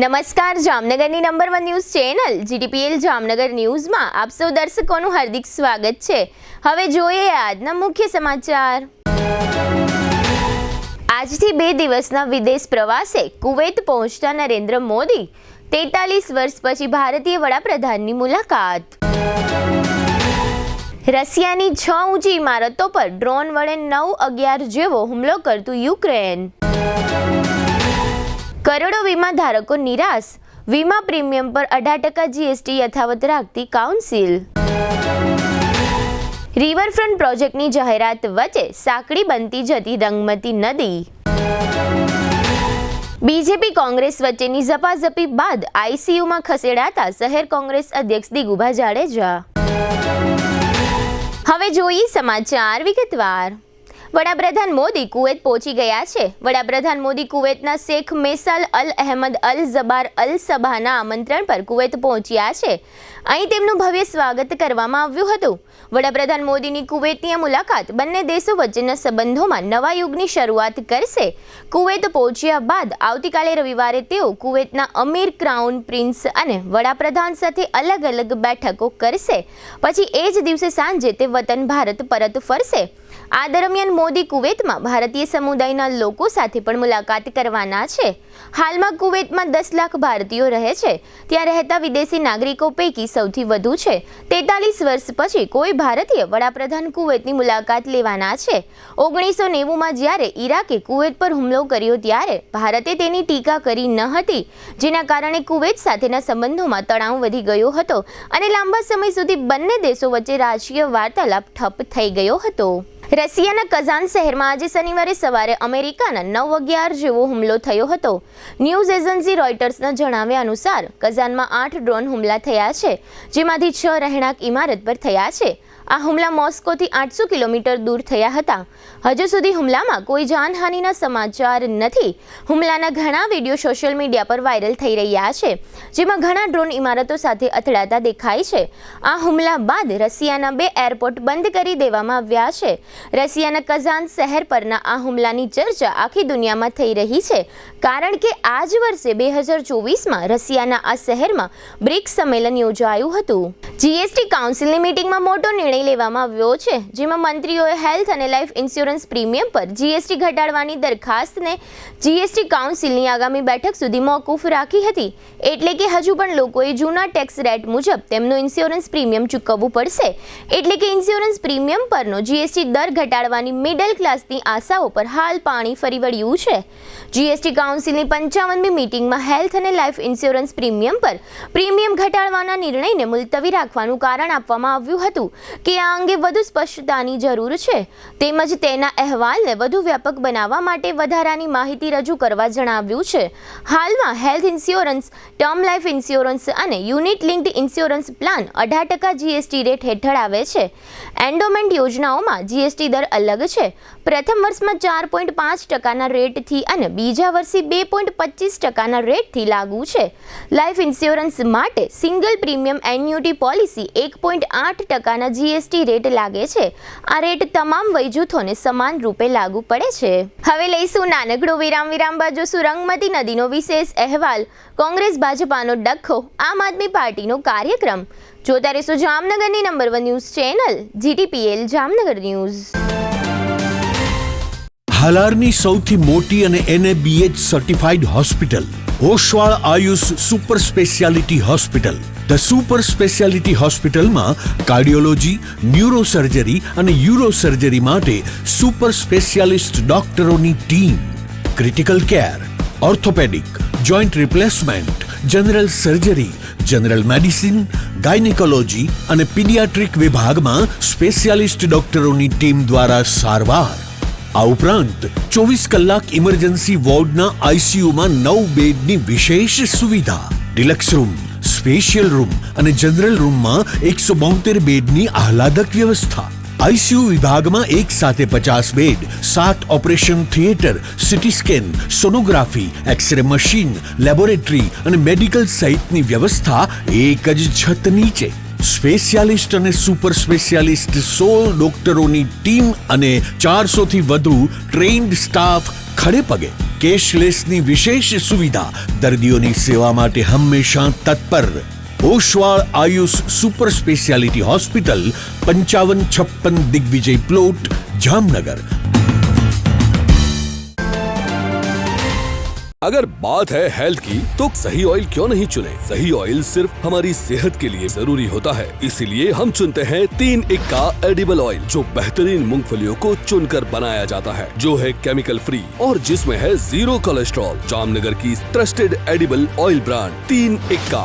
નમસ્કાર, જામનગરની number 1 news channel GTPL Jamnagar ન્યૂઝમાં આપ સૌ દર્શકોનું હાર્દિક સ્વાગત છે। હવે જોઈએ આજના મુખ્ય સમાચાર। આજથી 2 દિવસના વિદેશ પ્રવાસે કુવૈત પહોંચતા નરેન્દ્ર મોદી 43 વર્ષ પછી ભારતીય વડાપ્રધાનની મુલાકાત। રશિયાની 6 ઊંચી ઇમારતો પર ડ્રોન વડે 9/11 જેવો હુમલો કરતું યુક્રેન। કરોડો વીમા ધારકો નિરાશ, વીમા પ્રીમિયમ પર 18% GST યથાવત રાખતી કાઉન્સિલ। રિવરફ્રન્ટ પ્રોજેક્ટની જાહેરાત વચ્ચે સાંકડી બનતી જતી રંગમતી નદી। બીજેપી કોંગ્રેસ વચ્ચેની ઝપાઝપી બાદ ICUમાં ખસેડાતા શહેર કોંગ્રેસ અધ્યક્ષ દિગુભા જાડેજા। હવે જોઈએ સમાચાર વિગતવાર। વડાપ્રધાન મોદી કુવૈત પહોંચી ગયા છે। વડાપ્રધાન મોદી કુવૈતના શેખ મેસાલ અલ અહેમદ અલ જબાર અલ સબાહના આમંત્રણ પર કુવૈત પહોંચ્યા છે। અહીં તેમનું ભવ્ય સ્વાગત કરવામાં આવ્યું હતું। વડાપ્રધાન મોદીની કુવૈતની આ મુલાકાત બંને દેશો વચ્ચેના સંબંધોમાં નવા યુગની શરૂઆત કરશે। કુવૈત પહોંચ્યા બાદ આવતીકાલે રવિવારે તેઓ કુવૈતના અમીર, ક્રાઉન પ્રિન્સ અને વડાપ્રધાન સાથે અલગ અલગ બેઠકો કરશે। પછી એ જ દિવસે સાંજે તે વતન ભારત પરત ફરશે। આ દરમિયાન મોદી કુવૈતમાં ભારતીય સમુદાયના લોકો સાથે પણ મુલાકાત કરવાના છે। હાલમાં કુવૈતમાં 10 લાખ ભારતીયો રહે છે। ત્યાં રહેતા વિદેશી નાગરિકો પૈકી સૌથી વધુ છે। 43 વર્ષ પછી કોઈ ભારતીય વડાપ્રધાન કુવૈતની મુલાકાત લેવાના છે। 1990માં જ્યારે ઈરાકે કુવૈત પર હુમલો કર્યો ત્યારે ભારતે તેની ટીકા કરી ન હતી, જેના કારણે કુવૈત સાથેના સંબંધોમાં તણાવ વધી ગયો હતો અને લાંબા સમય સુધી બંને દેશો વચ્ચે રાજકીય વાર્તાલાપ ઠપ થઈ ગયો હતો। રશિયાના કઝાન શહેરમાં આજે શનિવારે સવારે અમેરિકાના 9/11 જેવો હુમલો થયો હતો। ન્યૂઝ એજન્સી રોયટર્સના જણાવ્યા અનુસાર કઝાનમાં 8 ડ્રોન હુમલા થયા છે, જેમાંથી 6 રહેણાંક ઇમારત પર થયા છે। આ હુમલા મોસ્કોથી 800 કિલોમીટર દૂર થયા હતા। હજુ સુધી હુમલામાં કોઈ જાનહાનિના સમાચાર નથી। હુમલાના ઘણા વિડીયો સોશિયલ મીડિયા પર વાયરલ થઈ રહ્યા છે, જેમાં ઘણા ડ્રોન ઇમારતો સાથે અથડાતા દેખાય છે। આ હુમલા બાદ રશિયાના 2 એરપોર્ટ બંધ કરી દેવામાં આવ્યા છે। રશિયાના કઝાન શહેર પરના આ હુમલાની ચર્ચા આખી દુનિયામાં થઈ રહી છે, કારણ કે આ જ વર્ષે 2024માં રશિયાના આ શહેરમાં બ્રિક્સ સંમેલન યોજાયું હતું। GST કાઉન્સિલની મીટિંગમાં મોટો નિર્ણય લેવામાં આવ્યો છે, જેમાં મંત્રીઓએ હેલ્થ અને લાઈફ ઇન્સ્યોરન્સ પ્રીમિયમ પર GST ઘટાડવાની દરખાસ્તને GST કાઉન્સિલની આગામી બેઠક સુધી મોકૂફ રાખી હતી। એટલે કે હજુ પણ લોકોએ જૂના ટેક્સ રેટ મુજબ તેમનું ઇન્સ્યોરન્સ પ્રીમિયમ ચૂકવવું પડશે। એટલે કે ઇન્સ્યોરન્સ પ્રીમિયમ પરનો GST દર ઘટાડવાની મિડલ ક્લાસની આશાઓ પર હાલ પાણી ફરી વળ્યું છે। GST કાઉન્સિલની 55મી મીટિંગમાં હેલ્થ અને લાઈફ ઇન્સ્યોરન્સ પ્રીમિયમ પર પ્રીમિયમ ઘટાડવાના નિર્ણયને મુલતવી રાખવાનું કારણ આપવામાં આવ્યું હતું કે આ અંગે વધુ સ્પષ્ટતાની જરૂર છે, તેમજ તેના અહેવાલને વધુ વ્યાપક બનાવવા માટે વધારાની માહિતી રજૂ કરવા જણાવ્યું છે। હાલમાં health insurance, term life insurance અને unit linked insurance plan 18% GST rate હેઠળ આવે છે। એન્ડોમેન્ટ યોજનાઓમાં GST દર અલગ છે। પ્રથમ વર્ષમાં 4.5%ના રેટથી અને બીજા વર્ષે 2.25%ના રેટથી લાગુ છે। લાઈફ ઇન્સ્યોરન્સ માટે સિંગલ પ્રીમિયમ એન્યુટી પોલિસી 1.8%ના GST રેટ લાગે છે। આ રેટ તમામ વય જૂથોને સમાન રૂપે લાગુ પડે છે। હવે લઈશું નાનકડો વિરામ બાદ જોશું રંગમતી નદીનો વિશેષ અહેવાલ। કોંગ્રેસ ભાજપાનો ડખ્ખો, આમ આદમી પાર્ટીનો કાર્યક્રમ। જોતા રહેશો જામનગરની number 1 news channel GTPL Jamnagar news. હાલારની સૌથી મોટી અને NABH certified hospital Oshwal Ayush super speciality hospital. The super speciality હોસ્પિટલમાં કાર્ડિયોલોજી, ન્યુરોસર્જરી અને યુરોસર્જરી માટે સુપર સ્પેશિયાલિસ્ટ ડોક્ટરોની team, critical care, orthopaedic, joint replacement, general surgery, general medicine, gynaecology અને પીડિયાટ્રિક વિભાગમાં સ્પેશિયાલિસ્ટ ડોક્ટરોની ટીમ દ્વારા સારવાર। આ ઉપરાંત 24 કલાક ઇમરજન્સી વોર્ડના ICUમાં 9 બેડની વિશેષ સુવિધા, ડિલક્સ રૂમ, સ્પેશિયલ રૂમ અને જનરલ રૂમમાં 172 બેડની આહલાદક વ્યવસ્થા। ICU વિભાગમાં એક સાથે 50 bed, 7 operation theatre, CT scan, sonography, x ray machine, laboratory અને મેડિકલ સહિતની વ્યવસ્થા એક જ છત નીચે। સ્પેશિયાલિસ્ટ અને સુપર સ્પેશિયાલિસ્ટ 16 ડોક્ટરોની ટીમ અને 400થી વધુ ટ્રેન્ડ સ્ટાફ ખડે પગે। કેશલેસની વિશેષ સુવિધા, દર્દીઓની સેવા માટે હંમેશા તત્પર. Oshwal Ayush super speciality hospital, 5556 Digvijay plot, Jamnagar. अगर बात है हेल्थ की तो सही ऑयल क्यों नहीं चुने? सही ऑयल सिर्फ हमारी सेहत के लिए जरूरी होता है, इसीलिए हम चुनते हैं 3 इक्का एडिबल ऑयल, जो बेहतरीन मूंगफलियों को चुनकर बनाया जाता है, जो है केमिकल फ्री और जिसमें है 0 कोलेस्ट्रॉल. जामनगर की ट्रस्टेड एडिबल ऑयल ब्रांड 3 इक्का.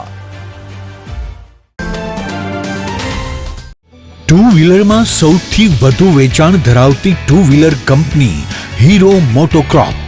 ટુ વ્હીલરમાં સૌથી વધુ વેચાણ ધરાવતી two wheeler company Hero MotoCorp.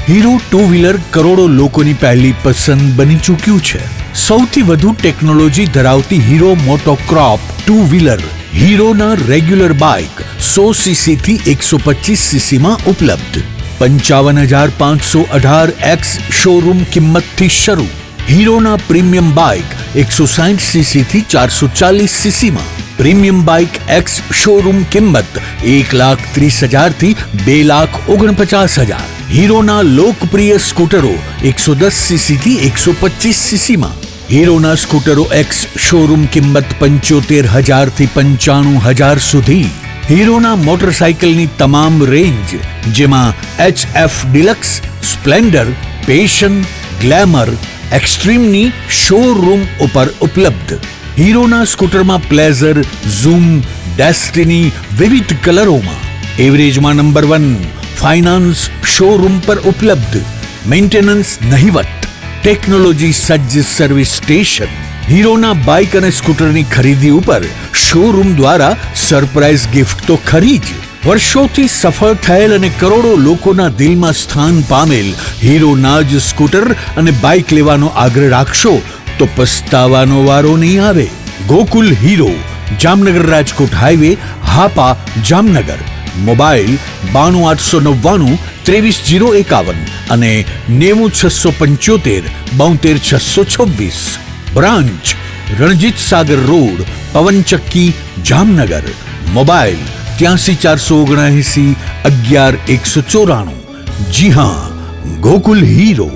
Hero two wheeler કરોડો લોકોની પહેલી પસંદ બની ચૂક્યું છે. સૌથી વધુ ટેકનોલોજી ધરાવતી હીરો મોટોક્રોપ ટુ વ્હીલર હીરોના રેગ્યુલર બાઇક 100 સીસી થી 125 સીસી માં ઉપલબ્ધ. 55,518 શોરૂમ કિંમતથી શરૂ. હીરોના પ્રીમિયમ બાઇક 160 સીસી થી 440 સીસી માં. પ્રીમિયમ બાઇક એક્સ શોરૂમ કિંમત 1,30,000 થી 2,49,000. હીરોના લોકપ્રિય સ્કૂટરો 110 સીસી થી 125 સીસી માં. હીરોના સ્કૂટરો એક્સ શોરૂમ કિંમત 75,000 થી 95,000 સુધી. હીરોના મોટરસાઇકલની તમામ રેન્જ, જેમાં HF deluxe, Splendor, Passion, Glamour, એક્સ્ટ્રીમની શોરૂમ ઉપર ઉપલબ્ધ. હીરોના સ્કૂટરમાં પ્લેઝર, ઝૂમ, ડેસ્ટિની વિવિધ કલરોમાં. એવરેજમાં નંબર 1. ફાઇનાન્સ શોરૂમ પર ઉપલબ્ધ. મેન્ટેનન્સ નહિવત. ટેકનોલોજી સજ્જ સર્વિસ સ્ટેશન. હીરોના બાઇક અને સ્કૂટરની ખરીદી ઉપર શોરૂમ દ્વારા સરપ્રાઇઝ ગિફ્ટ તો ખરી જ. વર્ષોથી સફળ થયેલ અને કરોડો લોકોના દિલમાં સ્થાન પામેલ હીરોના જ સ્કૂટર અને બાઇક લેવાનો આગ્રહ રાખશો તો પસ્તાવાનો વારો નહીં આવે. Gokul hero, Jamnagar Rajkot highway, Hapa, Jamnagar. Mobile 92,899 23,051 અને 90,675 72,626. Branch Ranjit Sagar road, પવનચક્કી, Jamnagar. Mobile 83,479 11,194. જી હા, ગોકુલ હીરો.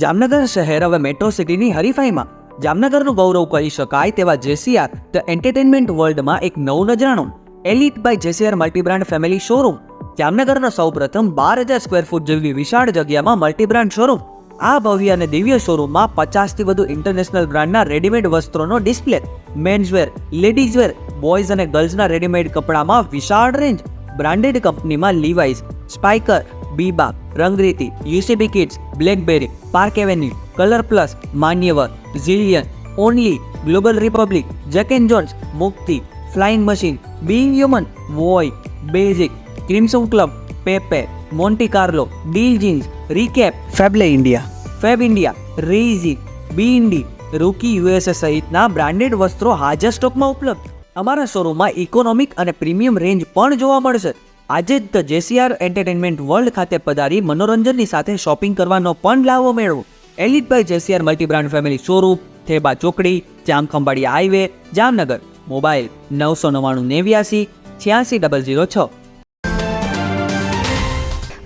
જામનગર શહેર હવે મેટ્રો સિટીની હરીફાઈમાં જામનગરનું ગૌરવ કરી શકાય તેવા જેસીઆર ધ એન્ટરટેનમેન્ટ વર્લ્ડમાં એક નવું નજરાણું. Elite by JCR multibrand family showroom. જામનગરના સૌપ્રથમ 12,000 સ્ક્વેર ફૂટ જેવી વિશાળ જગ્યામાં મલ્ટીબ્રાન્ડ શોરૂમ. આ ભવ્ય અને દિવ્ય શોરૂમમાં 50થી વધુ ઇન્ટરનેશનલ બ્રાન્ડના રેડીમેડ વસ્ત્રોનો ડિસ્પ્લે. મેન્સવેર, લેડીઝવેર, બોયઝ અને ગર્લ્સના રેડીમેડ કપડામાં વિશાળ રેન્જ. બ્રાન્ડેડ કંપનીમાં Levi's, Spykar, Biba, Rangriti, UCB kids, Blackberry, Park Avenue, Colour Plus, Manyavar, ઝિલિયન, Only, Global Republic, Jack and Jones, Mukti, Flying Machine, Being Human, વોય, Basic, Crimson Club, Pepe, Monte Carlo, Deal Jeans, Recap, ફેબલે India, Fab India, રેઝી, બીઇન્ડી, Rookie USA સહિતના branded વસ્ત્રો હાજર સ્ટોકમાં ઉપલબ્ધ. અમારા શોરૂમમાં ઇકોનોમિક અને પ્રીમિયમ રેન્જ પણ જોવા મળશે. આજે જ ધ જેસીઆર એન્ટરટેનમેન્ટ વર્લ્ડ ખાતે પધારી મનોરંજનની સાથે શોપિંગ કરવાનો પણ લાવો મેળવો. Elite by JCR multibrand family showroom, Theba ચોકડી, જામખંભાળિયા હાઈવે, જામનગર. મોબાઈલ 999 86 006.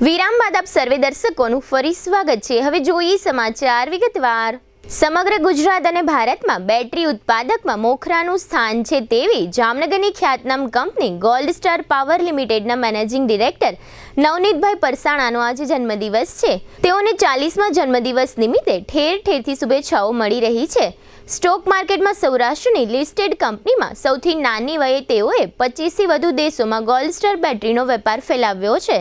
વિરામ બાદ આપ સર્વે દર્શકોનું ફરી સ્વાગત છે. હવે જોઈએ સમાચાર વિગતવાર. સમગ્ર ગુજરાત અને ભારતમાં બેટરી ઉત્પાદકમાં મોખરાનું સ્થાન છે તેવી જામનગરની ખ્યાતનામ કંપની ગોલ્ડ સ્ટાર પાવર લિમિટેડના મેનેજિંગ ડિરેક્ટર નવનીતભાઈ પરસાણાનો આજે જન્મદિવસ છે. તેઓને 40મા જન્મદિવસ નિમિત્તે ઠેર ઠેરથી શુભેચ્છાઓ મળી રહી છે. સ્ટોક માર્કેટમાં સૌરાષ્ટ્રની લિસ્ટેડ કંપનીમાં સૌથી નાની વયે તેઓએ 25થી વધુ દેશોમાં ગોલ્ડ સ્ટાર બેટરીનો વેપાર ફેલાવ્યો છે.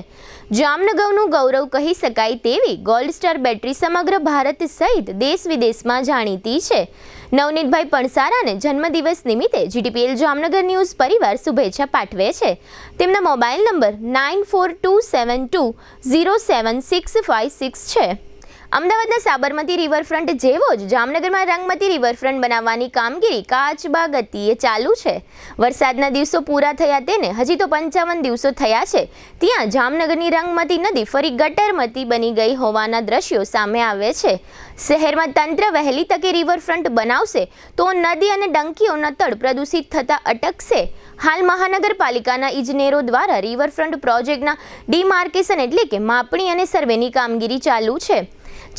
જામનગરનું ગૌરવ કહી શકાય તેવી ગોલ્ડ સ્ટાર બેટરી સમગ્ર ભારત સહિત દેશ વિદેશમાં જાણીતી છે. નવનીતભાઈ પણસારાને જન્મદિવસ નિમિત્તે જીટીપીએલ જામનગર ન્યૂઝ પરિવાર શુભેચ્છા પાઠવે છે. તેમના મોબાઈલ નંબર 9427207656 છે. અમદાવાદના સાબરમતી રિવરફ્રન્ટ જેવો જ જામનગરમાં રંગમતી રિવરફ્રન્ટ બનાવવાની કામગીરી કાચબા ગતિએ ચાલુ છે. વરસાદના દિવસો પૂરા થયા તેને હજી તો 55 દિવસો થયા છે. ત્યાં જામનગરની રંગમતી નદી ફરી ગટરમતી બની ગઈ હોવાના દ્રશ્યો સામે આવે છે. શહેરમાં તંત્ર વહેલી તકે રિવરફ્રન્ટ બનાવશે તો નદી અને ડંકીઓના તળ પ્રદૂષિત થતા અટકશે. હાલ મહાનગરપાલિકાના ઇજનેરો દ્વારા રિવરફ્રન્ટ પ્રોજેક્ટના ડીમાર્કેશન એટલે કે માપણી અને સર્વેની કામગીરી ચાલુ છે.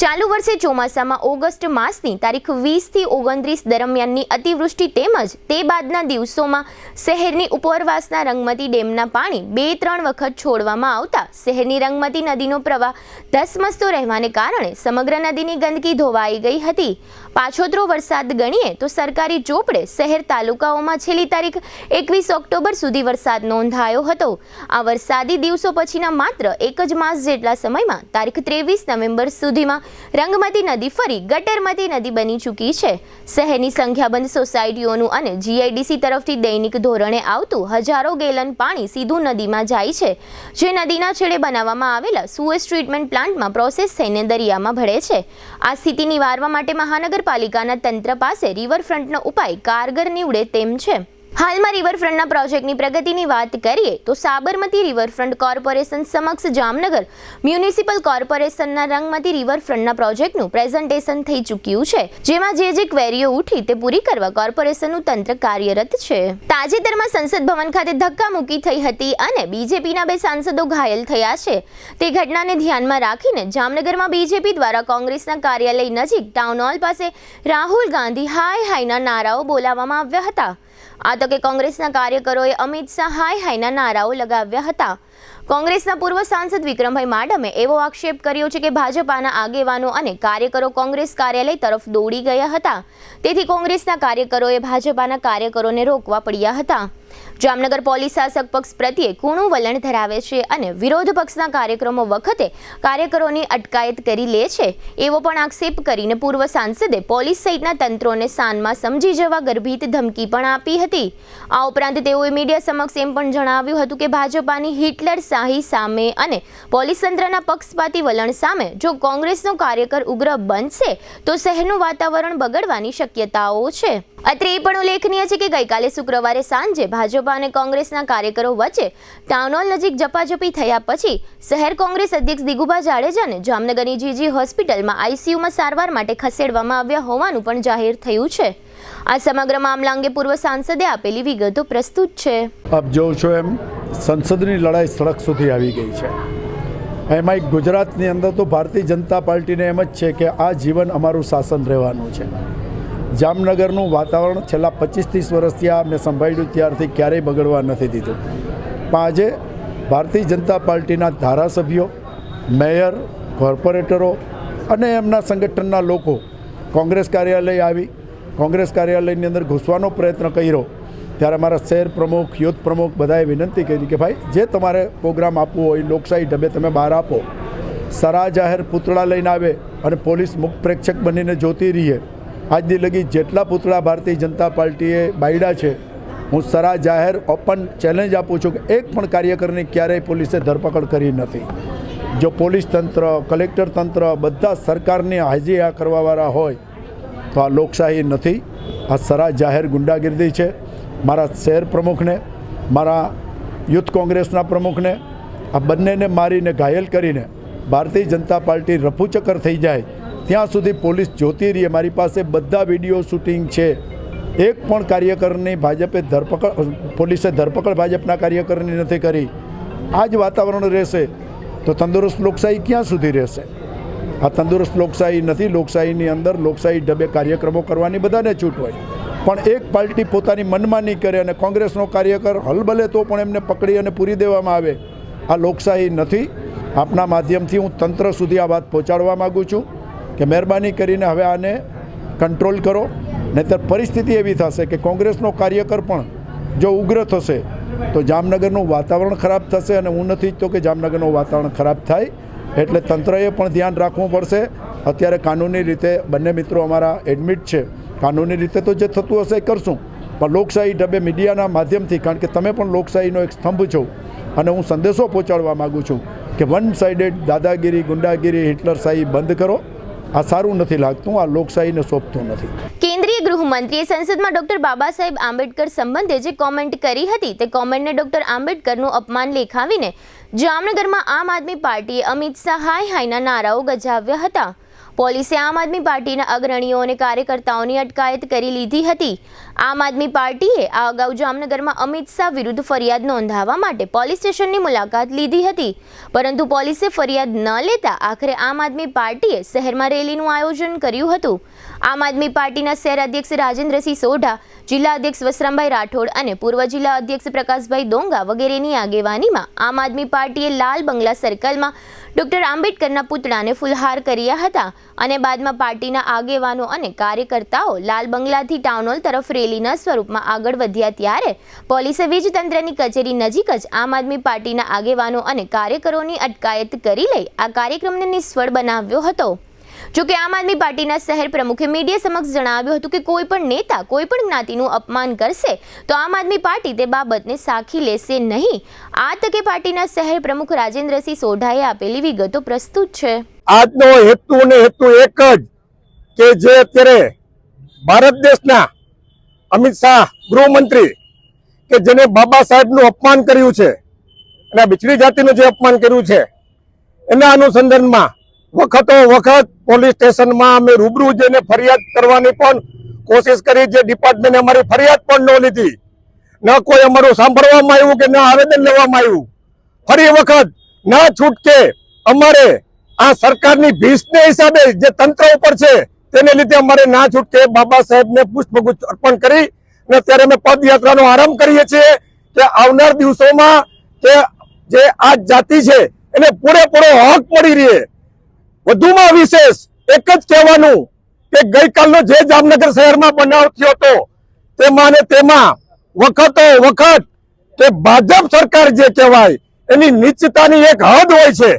ચાલુ વર્ષે ચોમાસામાં ઓગસ્ટ માસની તારીખ 20 થી 29 દરમિયાનની અતિવૃષ્ટિ તેમજ તે બાદના દિવસોમાં શહેરની ઉપરવાસના રંગમતી ડેમના પાણી 2-3 વખત છોડવામાં આવતા શહેરની રંગમતી નદીનો પ્રવાહ ધસમસતો રહેવાને કારણે સમગ્ર નદીની ગંદકી ધોવાઈ ગઈ હતી. પાછોતરો વરસાદ ગણીએ તો સરકારી ચોપડે શહેર તાલુકાઓમાં છેલ્લી તારીખ 21 ઓક્ટોબર સુધી વરસાદ નોંધાયો હતો. આ વરસાદી દિવસો પછીના માત્ર એક જ માસ જેટલા સમયમાં તારીખ 23 નવેમ્બર સુધીમાં રંગમતી નદી ફરી ગટરમતી નદી બની ચૂકી છે. શહેરની સંખ્યાબંધ સોસાયટીઓનું અને જીઆઈડીસી તરફથી દૈનિક ધોરણે આવતું હજારો ગેલન પાણી સીધું નદીમાં જાય છે, જે નદીના છેડે બનાવવામાં આવેલા સુએજ ટ્રીટમેન્ટ પ્લાન્ટમાં પ્રોસેસ થઈને દરિયામાં ભળે છે. આ સ્થિતિ નિવારવા માટે મહાનગરપાલિકાના તંત્ર પાસે રિવરફ્રન્ટનો ઉપાય કારગર નીવડે તેમ છે. હાલમાં રિવરફ્રન્ટના પ્રોજેક્ટની પ્રગતિની વાત કરીએ તો સાબરમતી રિવરફ્રન્ટ કોર્પોરેશન સમક્ષ જામનગર મ્યુનિસિપલ કોર્પોરેશનના રંગમતી રિવરફ્રન્ટના પ્રોજેક્ટનું પ્રેઝન્ટેશન થઈ ચૂક્યું છે, જેમાં જે ક્વેરીઓ ઉઠી તે પૂરી કરવા કોર્પોરેશનનું તંત્ર કાર્યરત છે. તાજેતરમાં સંસદ ભવન ખાતે ધક્કામુક્કી થઈ હતી અને બીજેપીના 2 સાંસદો ઘાયલ થયા છે. તે ઘટનાને ધ્યાનમાં રાખીને જામનગરમાં બીજેપી દ્વારા કોંગ્રેસના કાર્યાલય નજીક ટાઉન હોલ પાસે રાહુલ ગાંધી હાય હાયના નારાઓ બોલાવવામાં આવ્યા હતા. આ તકે કોંગ્રેસના કાર્યકરોએ અમિત શાહ હાય હાયના નારાઓ લગાવ્યા હતા. કોંગ્રેસના પૂર્વ સાંસદ વિક્રમભાઈ માડમે એવો આક્ષેપ કર્યો છે કે ભાજપાના આગેવાનો અને કાર્યકરો કોંગ્રેસ કાર્યાલય તરફ દોડી ગયા હતા, તેથી કોંગ્રેસના કાર્યકરોએ ભાજપાના કાર્યકરોને રોકવા પડ્યા હતા. જામનગર પોલીસ શાસક પક્ષ પ્રત્યે કૂણું વલણ ધરાવે છે અને વિરોધ પક્ષના કાર્યક્રમો વખતે કાર્યકરોની અટકાયત કરી લે છે, એવો પણ આક્ષેપ કરીને પૂર્વ સાંસદે પોલીસ સહિતના તંત્રોને સાનમાં સમજી જવા ગર્ભિત ધમકી પણ આપી હતી. આ ઉપરાંત તેઓએ મીડિયા સમક્ષ એમ પણ જણાવ્યું હતું કે ભાજપાની હિટલર શાહી સામે અને પોલીસ તંત્રના પક્ષપાતી વલણ સામે જો કોંગ્રેસનો કાર્યકર ઉગ્ર બનશે તો શહેરનું વાતાવરણ બગડવાની શક્યતાઓ છે. અત્રે એ પણ ઉલ્લેખનીય છે કે ગઈકાલે શુક્રવારે સાંજે ભાજપા અને કોંગ્રેસના કાર્યકરો વચ્ચે ટાઉન હોલ નજીક ઝપાઝપી થયા પછી શહેર કોંગ્રેસ અધ્યક્ષ દિગુભા જાડેજાને જામનગરની જીજી હોસ્પિટલમાં આઈસીયુમાં સારવાર માટે ખસેડવામાં આવ્યા હોવાનું પણ જાહેર થયું છે. આ સમગ્ર મામલા અંગે પૂર્વ સાંસદે આપેલી વિગતો પ્રસ્તુત છે. આપ જો છો એમ સંસદની લડાઈ સડક સુધી આવી ગઈ છે. એમાં ગુજરાતની અંદર તો ભારતીય જનતા પાર્ટીને એમ જ છે કે આ જીવન અમારું શાસન રહેવાનું છે. જામનગરનું વાતાવરણ છેલ્લા 25-30 વર્ષથી આ મેં સંભાળ્યું ત્યારથી ક્યારેય બગડવા નથી દીધું. પણ આજે ભારતીય જનતા પાર્ટીના ધારાસભ્યો, મેયર, કોર્પોરેટરો અને એમના સંગઠનના લોકો કોંગ્રેસ કાર્યાલય આવી કોંગ્રેસ કાર્યાલયની અંદર ઘૂસવાનો પ્રયત્ન કર્યો ત્યારે મારા શહેર પ્રમુખ, યુથ પ્રમુખ બધાએ વિનંતી કરી કે ભાઈ જે તમારે પ્રોગ્રામ આપવો હોય લોકશાહી ઢબે તમે બહાર આપો. સરા જાહેર પૂતળા લઈને આવે અને પોલીસ મુખ પ્રેક્ષક બનીને જોતી રહીએ. આજની લગી જેટલા પૂતળા ભારતીય જનતા પાર્ટીએ બાયડા છે, હું સરા જાહેર ઓપન ચેલેન્જ આપું છું કે એક પણ કાર્યકરની ક્યારેય પોલીસે ધરપકડ કરી નથી. જો પોલીસ તંત્ર, કલેક્ટર તંત્ર બધા સરકારની હાજી આ કરવાવાળા હોય તો આ લોકશાહી નથી, આ સરા જાહેર ગુંડાગીરી છે. મારા શહેર પ્રમુખને, મારા યુથ કોંગ્રેસના પ્રમુખને આ બંનેને મારીને ઘાયલ કરીને ભારતીય જનતા પાર્ટી રફુચક્કર થઈ જાય ત્યાં સુધી પોલીસ જોતી રહીએ. મારી પાસે બધા વિડીયો શૂટિંગ છે. એક પણ કાર્યકરની ભાજપે પોલીસે ધરપકડ ભાજપના કાર્યકરની નથી કરી. આ જ વાતાવરણ રહેશે તો તંદુરસ્ત લોકશાહી ક્યાં સુધી રહેશે? આ તંદુરસ્ત લોકશાહી નથી. લોકશાહીની અંદર લોકશાહી ઢબે કાર્યક્રમો કરવાની બધાને છૂટ હોય, પણ એક પાર્ટી પોતાની મનમાની કરે અને કોંગ્રેસનો કાર્યકર હલબલે તો પણ એમને પકડી અને પૂરી દેવામાં આવે. આ લોકશાહી નથી. આપના માધ્યમથી હું તંત્ર સુધી આ વાત પહોંચાડવા માગું છું કે મહેરબાની કરીને હવે આને કંટ્રોલ કરો, નહીંતર પરિસ્થિતિ એવી થશે કે કોંગ્રેસનો કાર્યકર પણ જો ઉગ્ર થશે તો જામનગરનું વાતાવરણ ખરાબ થશે અને હું નથી ઈચ્છતો કે જામનગરનું વાતાવરણ ખરાબ થાય. એટલે તંત્રએ પણ ધ્યાન રાખવું પડશે. અત્યારે કાનૂની રીતે બંને મિત્રો અમારા એડમિટ છે. કાનૂની રીતે તો જે થતું હશે એ કરશું, પણ લોકશાહી ઢબે મીડિયાના માધ્યમથી, કારણ કે તમે પણ લોકશાહીનો એક સ્તંભ છો અને હું સંદેશો પહોંચાડવા માગું છું કે વન સાઇડેડ દાદાગીરી, ગુંડાગીરી, હિટલરશાહી બંધ કરો આ સારું નથી લાગતું, આ લોકશાહીને શોભતું નથી. કેન્દ્રીય ગૃહમંત્રીએ સંસદમાં ડોક્ટર બાબા સાહેબ આંબેડકર સંબંધે જે કોમેન્ટ કરી હતી તે કોમેન્ટને ડોક્ટર આંબેડકરનું અપમાન લેખાવીને જામનગરમાં આમ આદમી પાર્ટીએ અમિત શાહ હાય હાયના નારાઓ ગજાવ્યા હતા. પોલીસે આમ આદમી પાર્ટીના અગ્રણીઓ અને કાર્યકર્તાઓની અટકાયત કરી લીધી હતી. આમ આદમી પાર્ટીએ આ અગાઉ જામનગરમાં અમિત શાહ વિરુદ્ધ ફરિયાદ નોંધાવવા માટે પોલીસ સ્ટેશનની મુલાકાત લીધી હતી, પરંતુ પોલીસે ફરિયાદ ન લેતા આખરે આમ આદમી પાર્ટીએ શહેરમાં રેલીનું આયોજન કર્યું હતું. આમ આદમી પાર્ટીના શહેર અધ્યક્ષ રાજેન્દ્રસિંહ સોઢા, જિલ્લા અધ્યક્ષ વસરામભાઈ રાઠોડ અને પૂર્વ જિલ્લા અધ્યક્ષ પ્રકાશભાઈ ડોંગા વગેરેની આગેવાનીમાં આમ આદમી પાર્ટીએ લાલ બંગલા સર્કલમાં ડોક્ટર આંબેડકરના પુતળાને ફૂલહાર કર્યા હતા અને બાદમાં પાર્ટીના આગેવાનો અને કાર્યકર્તાઓ લાલ બંગલાથી ટાઉન હોલ તરફ રેલીના સ્વરૂપમાં આગળ વધ્યા ત્યારે પોલીસે વીજતંત્રની કચેરી નજીક જ આમ આદમી પાર્ટીના આગેવાનો અને કાર્યકરોની અટકાયત કરી લઈ આ કાર્યક્રમને નિષ્ફળ બનાવ્યો હતો. જોકે આમ આદમી પાર્ટીના શહેર પ્રમુખે મીડિયા સમક્ષ જણાવ્યું હતું કે કોઈ પણ નેતા કોઈ પણ જ્ઞાતિનું અપમાન કરશે તો આમ આદમી પાર્ટી તે બાબતને સાખી લેશે નહીં. આ તકે પાર્ટીના શહેર પ્રમુખ રાજેન્દ્રસિંહ સોઢાએ આપેલી વિગતો પ્રસ્તુત છે. આજનો હેતુ ને હેતુ એક જ કે જે અત્યારે ભારત દેશના અમિત શાહ ગૃહમંત્રી કે જેને બાબા સાહેબનું અપમાન કર્યું છે અને બિચડી જાતિનું જે અપમાન કર્યું છે એના અનુસંધાનમાં વખતો વખત પોલીસ સ્ટેશનમાં અમે રૂબરૂ જઈને ફરિયાદ કરવાની પણ કોશિશ કરી, જે ડિપાર્ટમેન્ટે અમારી ફરિયાદ પણ ન લીધી, ન કોઈ અમારું સાંભળવામાં આવ્યું કે ન આવેદન લેવામાં આવ્યું. ફરી વખત ના છૂટકે અમારે આ સરકારની ભીષને હિસાબે જે તંત્ર ઉપર છે તેને લીધે અમારે ના છૂટકે બાબા સાહેબને પુષ્પગુચ્છ અર્પણ કરી અને અત્યારે અમે પદયાત્રાનો આરંભ કરીએ છીએ કે આવનાર દિવસોમાં કે જે આ જાતિ છે એને પૂરેપૂરો હક મળી રહે. વધુમાં વિશેષ એક જ કહેવાનું કે ગઈકાલનો જે જામનગર શહેરમાં બનાવ થયો હતો તેમાં ને તેમાં વખતો વખત કે ભાજપ સરકાર જે કહેવાય એની નીચતાની એક હદ હોય છે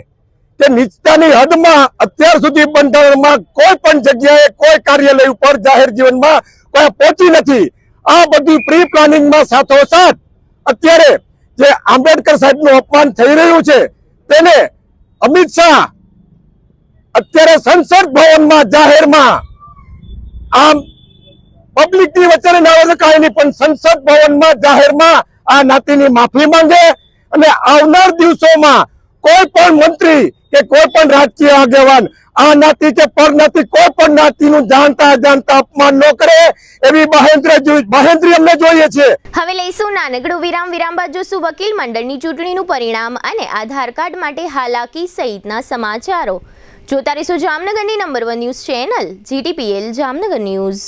કે નીચતાની હદમાં અત્યાર સુધી બંધારણમાં કોઈ પણ જગ્યાએ કોઈ કાર્યાલય ઉપર જાહેર જીવનમાં કોઈ પહોંચી નથી. આ બધી પ્રી પ્લાનિંગમાં સાથોસાથ અત્યારે જે આંબેડકર સાહેબનું અપમાન થઈ રહ્યું છે તેને અમિત શાહ અત્યારે સંસદ ભવનમાં જાહેરમાં આમ પબ્લિકની વચ્ચે ના શકાય નહીં પણ સંસદ ભવનમાં જાહેરમાં આ નાતીની માફી માંગે અને આવનાર દિવસોમાં કોઈ પણ મંત્રી કે કોઈ પણ રાજકીય આગેવાન આ નાતી કે પરનાતી કોઈ પણ નાતીનું જાણતા અજાણતા અપમાન ન કરે એવી બાહેંધરી અમને જોઈએ છે. હવે લઈશું નાનકડું વિરામ. વિરામ બાદ જોશું વકીલ મંડળની ચૂંટણીનું પરિણામ અને આધાર કાર્ડ માટે હાલાકી સહિતના સમાચારો. જોતા રહીશું જામનગરની number 1 news channel GTPL Jamnagar news.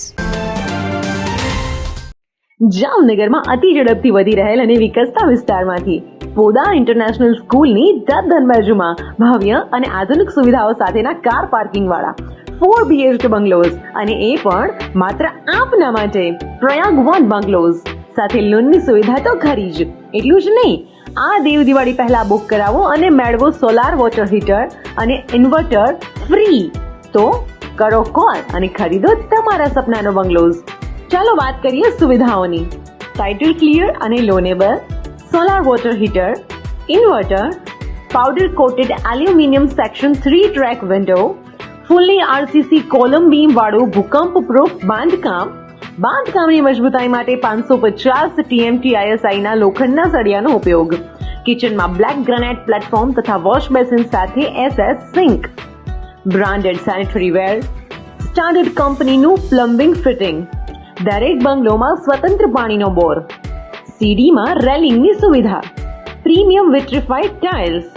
જામનગરમાં અતિ ઝડપથી વધી રહેલ અને વિકસતા વિસ્તારમાંથી પોદાર ઇન્ટરનેશનલ સ્કૂલની તદ્દન બાજુમાં ભવ્ય અને આધુનિક સુવિધાઓ સાથેના કાર પાર્કિંગ વાળા 4 BHK બંગલોઝ અને એ પણ માત્ર આપના માટે પ્રયાગ વન બંગલોઝ સાથે લોનની સુવિધા તો ખરી જ. એટલું જ નહીં, આ દેવ દિવાળી પહેલા બુક કરાવો અને મેળવો સોલાર વોટર હીટર અને ઇન્વર્ટર ફ્રી. તો કરો કોલ અને ખરીદો તમારા સપનાનો બંગલોઝ. ચાલો વાત કરીએ સુવિધાઓની. ટાઇટલ ક્લિયર અને loanable, solar water heater, inverter, powder coated aluminium section 3 track window, fully RCC column beam વાળું ભૂકંપ પ્રૂફ બાંધકામ. બાંધકામની મજબૂતાઈ માટે 550 TMT ISI ના લોખંડના સળિયાનો ઉપયોગ. કિચનમાં બ્લેક ગ્રેનાઇટ પ્લેટફોર્મ તથા વોશ બેસિન સાથે SS sink. Branded sanitary ware, standard કંપનીનું પ્લમ્બિંગ ફિટિંગ. દરેક બંગલોમાં સ્વતંત્ર પાણીનો બોર. સીડીમાં રેલિંગની સુવિધા. Premium vitrified tiles,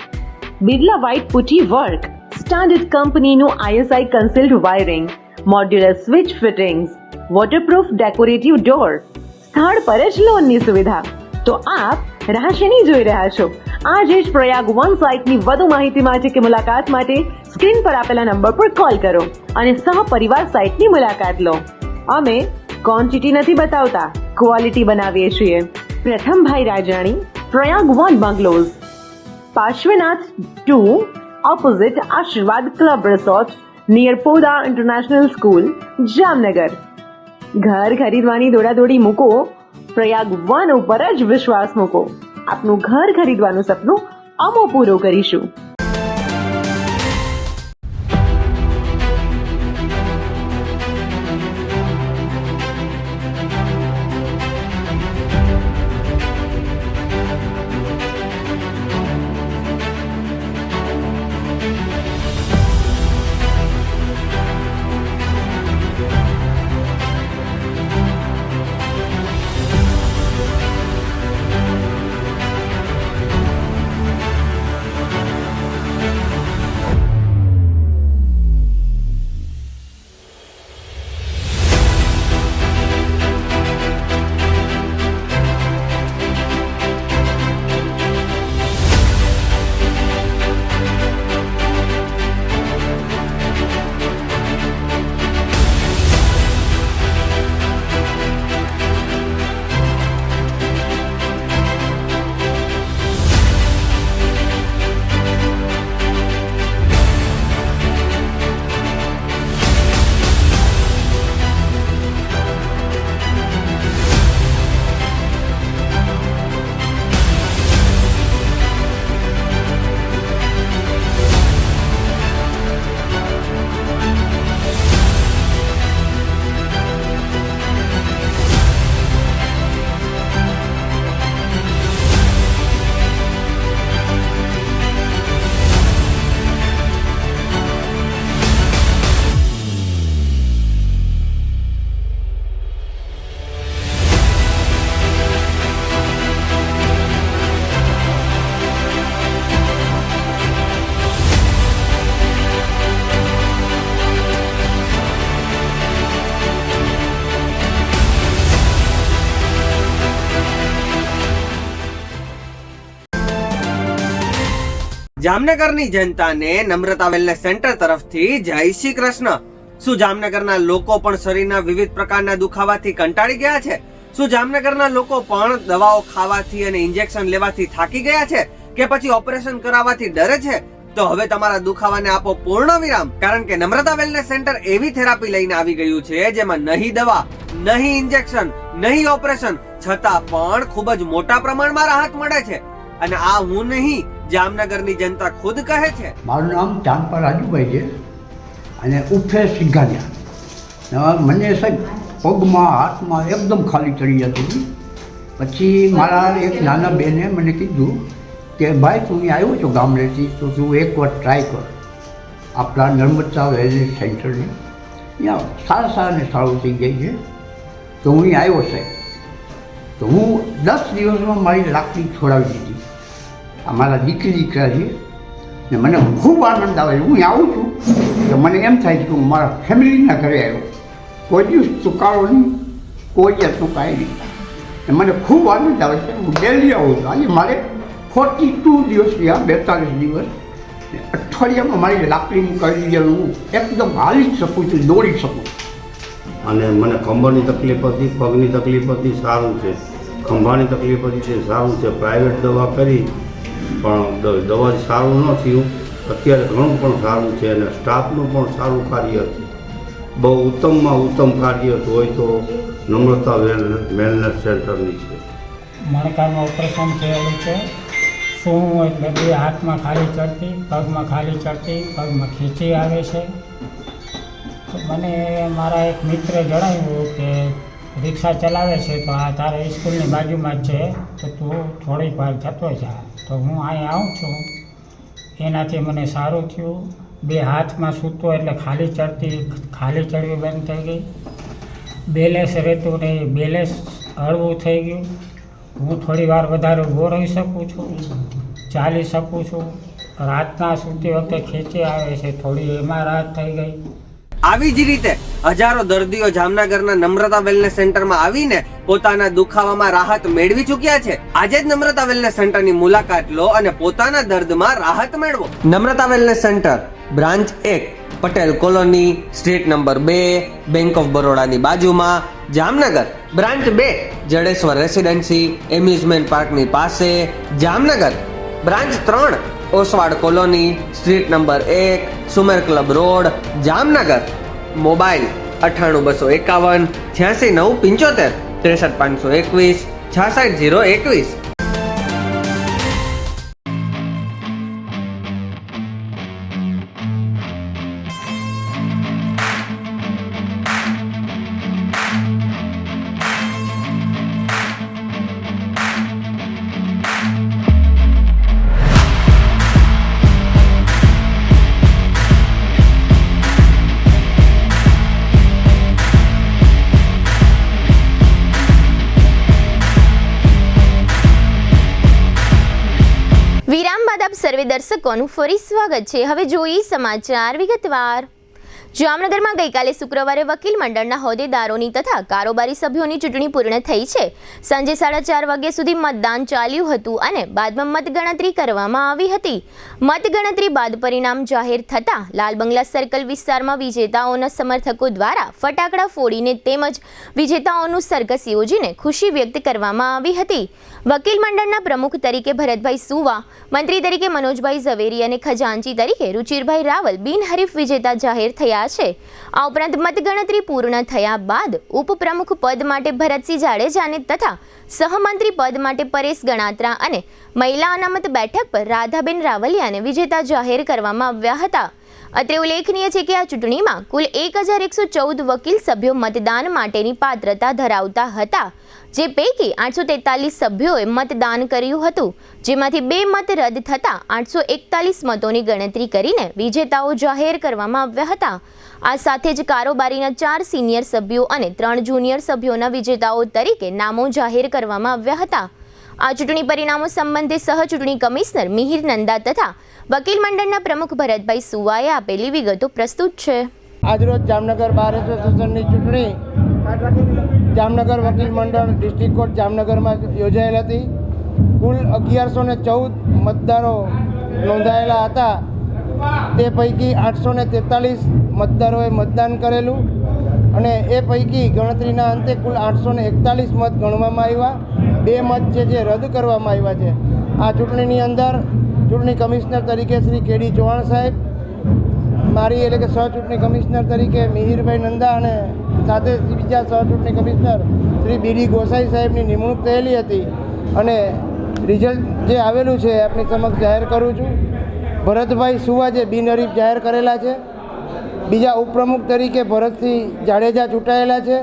Birla white putty work, standard કંપનીનું ISI concealed wiring, modular switch fittings, waterproof decorative door. સ્થળ પર જ લોનની સુવિધા. તો આપ રાહ શેની જોઈ રહ્યા છો? આજે જ પ્રયાગ વન સાઇટની વધુ માહિતી માટે કે મુલાકાત માટે સ્ક્રીન પર આપેલા નંબર પર કોલ કરો અને સહપરિવાર સાઇટની મુલાકાત લો. અમે ક્વોન્ટિટી નથી બતાવતા, ક્વોલિટી બનાવીએ છીએ. પ્રથમભાઈ Rajani, Prayag One bungalows, Parshwanath 2 opposite Ashirwad club resort near Podar international school, Jamnagar. ઘર ખરીદવાની દોડાદોડી મૂકો, પ્રયાગ વન ઉપર જ વિશ્વાસ મૂકો. આપનું ઘર ખરીદવાનું સપનું અમે પૂરું કરીશું. જામનગરની જનતાને નમ્રતા વેલનેસ સેન્ટર તરફથી જય શ્રી કૃષ્ણ. શું જામનગરના લોકો પણ શરીરના વિવિધ પ્રકારના દુખાવાથી કંટાળી ગયા છે? શું જામનગરના લોકો પણ દવાઓ ખાવાથી અને ઇન્જેક્શન લેવાથી થાકી ગયા છે કે પછી ઓપરેશન કરાવવાથી ડરે છે? તો હવે તમારા દુખાવાને આપો પૂર્ણ વિરામ, કારણ કે નમ્રતા વેલનેસ સેન્ટર એવી થેરાપી લઈને આવી ગયું છે જેમાં નહીં દવા, નહીં ઇન્જેક્શન, નહીં ઓપરેશન, છતાં પણ ખૂબ જ મોટા પ્રમાણમાં રાહત મળે છે. અને આ હું નહીં, જામનગરની જનતા ખુદ કહે છે. મારું નામ ચાંદપા રાજુભાઈ છે અને ઉફે સિંઘાનિયા. મને સાહેબ પગમાં હાથમાં એકદમ ખાલી ચડી જતી હતી. પછી મારા એક નાના બેને મને કીધું કે ભાઈ તું અહીં આવ્યો છો ગામડેથી, તો તું એકવાર ટ્રાય કર આપણા નર્મદા વેલનેસ સેન્ટરની. અહીંયા સારાને સારું થઈ જાય છે. તો હું અહીં આવ્યો સાહેબ, તો હું 10 દિવસમાં મારી લાકડી છોડાવી દીધી. અમારા દીકરા છે ને મને ખૂબ આનંદ આવે. હું આવું છું તો મને એમ થાય છે કે હું મારા ફેમિલીના ઘરે આવ્યો. કોઈ દિવસ ચૂકારો નહીં, કોઈ જાતનું કાંઈ નહીં. ને મને ખૂબ આનંદ આવે છે. હું ડેલી આવું છું. આજે મારે 42 દિવસ થયા, 42 દિવસ. અઠવાડિયામાં મારી લાકડી કરી દીધી. હું એકદમ હાલી જ શકું છું, દોડી શકું. અને મને ખંભાની તકલીફ હતી, પગની તકલીફ હતી, સારું છે. ખંભાની તકલીફ હતી છે, સારું છે. પ્રાઇવેટ દવા કરી પણ દવાથી સારું ન થયું. અત્યારે ઘણું પણ સારું છે અને સ્ટાફનું પણ સારું કાર્ય છે. બહુ ઉત્તમમાં ઉત્તમ કાર્ય હોય તો નમ્રતા વેલનેસ સેન્ટરની છે. મણકાનું ઓપરેશન થયેલું છે. શું એટલે બે હાથમાં ખાલી ચડતી, પગમાં ખાલી ચડતી, પગમાં ખીચી આવે છે. તો મને મારા એક મિત્રે જણાવ્યું કે રિક્ષા ચલાવે છે તો આ તારે સ્કૂલની બાજુમાં જ છે, તો તું થોડીક વાર જતો જા. તો હું અહીં આવું છું. એનાથી મને સારું થયું. બે હાથમાં સૂતો એટલે ખાલી ચડવી બંધ થઈ ગઈ. બેલેન્સ રહેતું નહીં, બેલેન્સ હળવું થઈ ગયું. હું થોડી વાર વધારે ઊભો રહી શકું છું, ચાલી શકું છું. રાતના સૂતી વખતે ખેંચી આવે છે, થોડી એમાં રાહત થઈ ગઈ. આવી જ રીતે હજારો દર્દીઓ જામનગરના નમ્રતા વેલનેસ સેન્ટરમાં આવીને પોતાના દુખાવામાં રાહત મેળવી ચૂક્યા છે. આજે જ નમ્રતા વેલનેસ સેન્ટરની મુલાકાત લો અને પોતાના દર્દમાં રાહત મેળવો. Namrata wellness centre, branch 1, Patel colony, street number 2, bank of બરોડાની બાજુમાં, Jamnagar. Branch 2, Jadeshwar residency, amusement પાર્કની પાસે, Jamnagar. Branch 3, Oswad colony, street number 1, Sumer club road, Jamnagar. Mobile 98 251 86 975 63521 66021. વિરામ બાદ આપ સર્વે દર્શકોનું ફરી સ્વાગત છે. હવે જોઈએ સમાચાર વિગતવાર. જામનગરમાં ગઈકાલે શુક્રવારે વકીલ મંડળના હોદ્દેદારોની તથા કારોબારી સભ્યોની ચૂંટણી પૂર્ણ થઈ છે. સાંજે 4:30 વાગ્યા સુધી મતદાન ચાલ્યું હતું અને બાદમાં મતગણતરી કરવામાં આવી હતી. મતગણતરી બાદ પરિણામ જાહેર થતાં લાલ બંગલા સર્કલ વિસ્તારમાં વિજેતાઓના સમર્થકો દ્વારા ફટાકડા ફોડીને તેમજ વિજેતાઓનું સરઘસ યોજીને ખુશી વ્યક્ત કરવામાં આવી હતી. વકીલ મંડળના પ્રમુખ તરીકે ભરતભાઈ સુવા, મંત્રી તરીકે મનોજભાઈ ઝવેરી અને ખજાનચી તરીકે રુચિરભાઈ રાવલ બિનહરીફ વિજેતા જાહેર થયા છે. આ ઉપરાંત મતગણતરી પૂર્ણ થયા બાદ ઉપપ્રમુખ પદ માટે ભરતસિંહ જાડેજાને તથા સહમંત્રી પદ માટે પરેશ ગણાત્રા અને મહિલા અનામત બેઠક પર રાધાબેન રાવલિયાને વિજેતા જાહેર કરવામાં આવ્યા હતા. અત્રે ઉલ્લેખનીય છે કે આ ચૂંટણીમાં કુલ 1114 વકીલ સભ્યો મતદાન માટેની પાત્રતા ધરાવતા હતા, જે પૈકી 843 સભ્યોએ મતદાન કર્યું હતું, જેમાંથી 2 મત રદ થતાં 841 મતોની ગણતરી કરીને વિજેતાઓ જાહેર કરવામાં આવ્યા હતા. આ સાથે જ કારોબારીના 4 સિનિયર સભ્યો અને 3 જુનિયર સભ્યોના વિજેતાઓ તરીકે નામો જાહેર કરવામાં આવ્યા હતા. આ ચૂંટણી પરિણામો સંબંધે સહ ચૂંટણી કમિશનર મિહિર નંદા તથા વકીલ મંડળના પ્રમુખ ભરતભાઈ સુવાએ આપેલી વિગતો પ્રસ્તુત છે. આજરોજ જામનગર બાર એસોસિએશનની ચૂંટણી જામનગર વકીલ મંડળ ડિસ્ટ્રિક્ટ કોર્ટ જામનગરમાં યોજાયેલ હતી. કુલ 1114 મતદારો નોંધાયેલા હતા તે પૈકી 843 મતદારોએ મતદાન કરેલું અને એ પૈકી ગણતરીના અંતે કુલ 841 મત ગણવામાં આવ્યા. 2 મત છે જે રદ કરવામાં આવ્યા છે. આ ચૂંટણીની અંદર ચૂંટણી કમિશનર તરીકે શ્રી કેડી ચૌહાણ સાહેબ, મારી એટલે કે સહચૂંટણી કમિશનર તરીકે મિહિરભાઈ નંદા અને સાથે બીજા સહચૂંટણી કમિશનર શ્રી બીડી ગોસાઈ સાહેબની નિમણૂક થયેલી હતી અને રિઝલ્ટ જે આવેલું છે આપની સમક્ષ જાહેર કરું છું. ભરતભાઈ સુવા જે બિનહરીફ જાહેર કરેલા છે. બીજા ઉપપ્રમુખ તરીકે ભરતસિંહ જાડેજા ચૂંટાયેલા છે.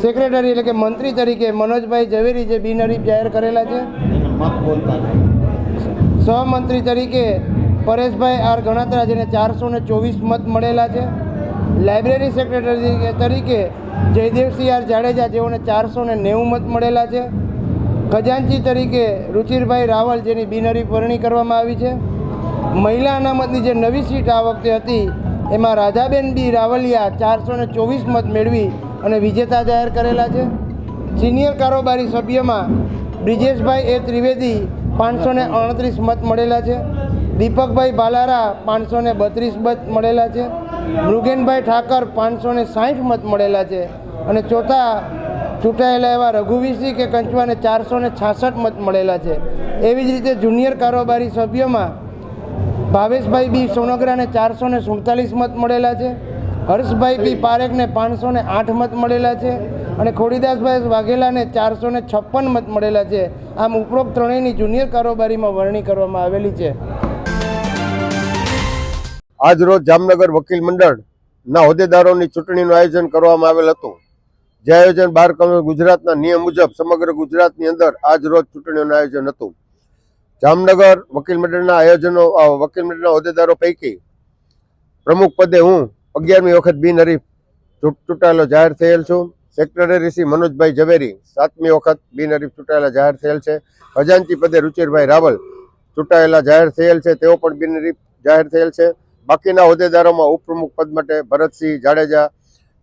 સેક્રેટરી એટલે કે મંત્રી તરીકે મનોજભાઈ ઝવેરી જે બિનહરીફ જાહેર કરેલા છે. સહમંત્રી તરીકે પરેશભાઈ આર ગણાત્રા જેને 424 મત મળેલા છે. લાઇબ્રેરી સેક્રેટરી તરીકે જયદેવસિંહ આર જાડેજા જેઓને 490 મત મળેલા છે. ખજાનચી તરીકે રુચિરભાઈ રાવલ જેની બિનહરીફ વરણી કરવામાં આવી છે. મહિલા અનામતની જે નવી સીટ આ વખતે હતી એમાં રાધાબેન બી રાવલિયા 424 મત મેળવી અને વિજેતા જાહેર કરેલા છે. સિનિયર કારોબારી સભ્યમાં બ્રિજેશભાઈ એ ત્રિવેદી 529 મત મળેલા છે. દીપકભાઈ બાલારા 532 મત મળેલા છે. મૃગેનભાઈ ઠાકર 560 મત મળેલા છે અને ચોથા ચૂંટાયેલા એવા રઘુવીરસિંહ કે કંચવાને 466 મત મળેલા છે. એવી જ રીતે જુનિયર કારોબારી સભ્યોમાં ભાવેશભાઈ બી સોનગરાને 447 મત મળેલા છે. હર્ષભાઈ બી પારેખને 508 મત મળેલા છે અને ખોડીદાસભાઈ વાઘેલાને 456 મત મળેલા છે. આમ ઉપરોક્ત ત્રણેયની જુનિયર કારોબારીમાં વરણી કરવામાં આવેલી છે. આજ રોજ જામનગર વકીલ મંડળના હોદ્દેદારોની ચૂંટણીનું આયોજન કરવામાં આવેલ હતું. જે આયોજન 12 ગુજરાતના નિયમ મુજબ સમગ્ર ગુજરાતની અંદર આજ રોજ ચૂંટણીઓનું આયોજન હતું. જામનગર વકીલ મંડળના હોદ્દેદારો પૈકી પ્રમુખ પદે હું 11મી વખત બિનહરીફ ચૂંટાયેલો જાહેર થયેલ છું. સેક્રેટરી શ્રી મનોજભાઈ ઝવેરી 7મી વખત બિનહરીફ ચૂંટાયેલા જાહેર થયેલ છે. ખજાનચી પદે રુચિરભાઈ રાવલ ચૂંટાયેલા જાહેર થયેલ છે, તેઓ પણ બિનહરીફ જાહેર થયેલ છે. બાકીના હોદ્દેદારોમાં ઉપપ્રમુખ પદ માટે ભરતસિંહ જાડેજા